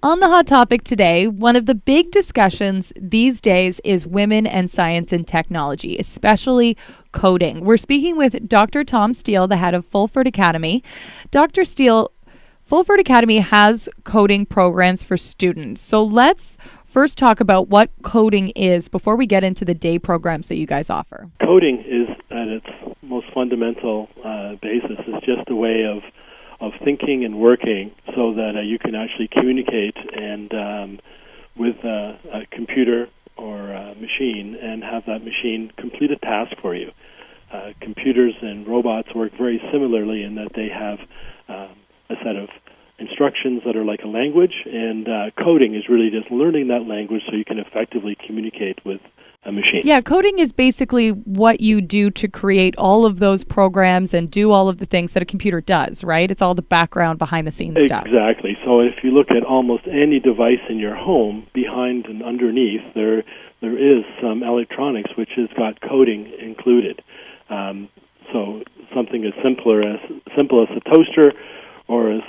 On the Hot Topic today, one of the big discussions these days is women and science and technology, especially coding. We're speaking with Dr. Tom Steele, the head of Fulford Academy. Dr. Steele, Fulford Academy has coding programs for students. So let's first talk about what coding is before we get into the day programs that you guys offer. Coding is, at its most fundamental basis, is just a way of thinking and working so that you can actually communicate and with a computer or a machine and have that machine complete a task for you. Computers and robots work very similarly in that they have a set of instructions that are like a language, and coding is really just learning that language so you can effectively communicate with a machine. Yeah, coding is basically what you do to create all of those programs and do all of the things that a computer does, right? It's all the background behind the scenes stuff. Exactly. So if you look at almost any device in your home, behind and underneath, there is some electronics which has got coding included. So something as simple as a toaster or as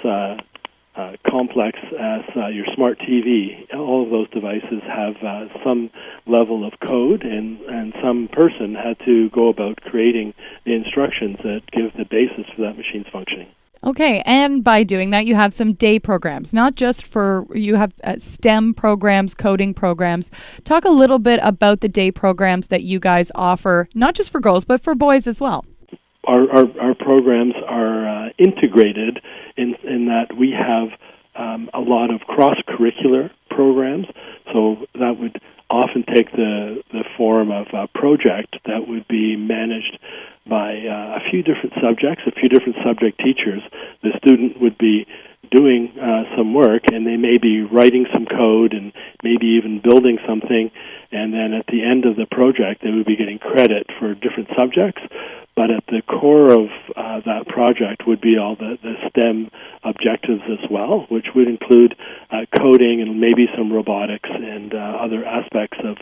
complex as your smart TV, all of those devices have some level of code, and some person had to go about creating the instructions that give the basis for that machine's functioning. Okay, and by doing that, you have some day programs, not just you have STEM programs, coding programs. Talk a little bit about the day programs that you guys offer, not just for girls, but for boys as well. Our programs are integrated in that we have a lot of cross-curricular programs. So that would often take the form of a project that would be managed by a few different subjects, a few different subject teachers. The student would be doing some work, and they may be writing some code and maybe even building something, and then at the end of the project they would be getting credit for different subjects. But at the core of that project would be all the STEM objectives as well, which would include coding and maybe some robotics and other aspects of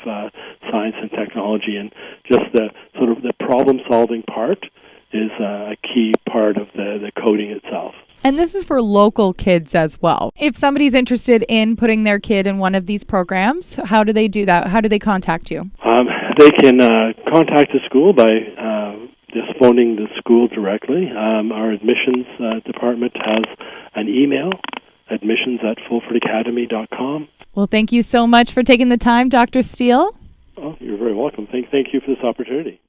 science and technology. And just the sort of the problem-solving part is a key part of the coding itself. And this is for local kids as well. If somebody's interested in putting their kid in one of these programs, how do they do that? How do they contact you? They can contact the school by just phoning the school directly. Our admissions department has an email, admissions@fulfordacademy.com. Well, thank you so much for taking the time, Dr. Steele. Oh, you're very welcome. Thank you for this opportunity.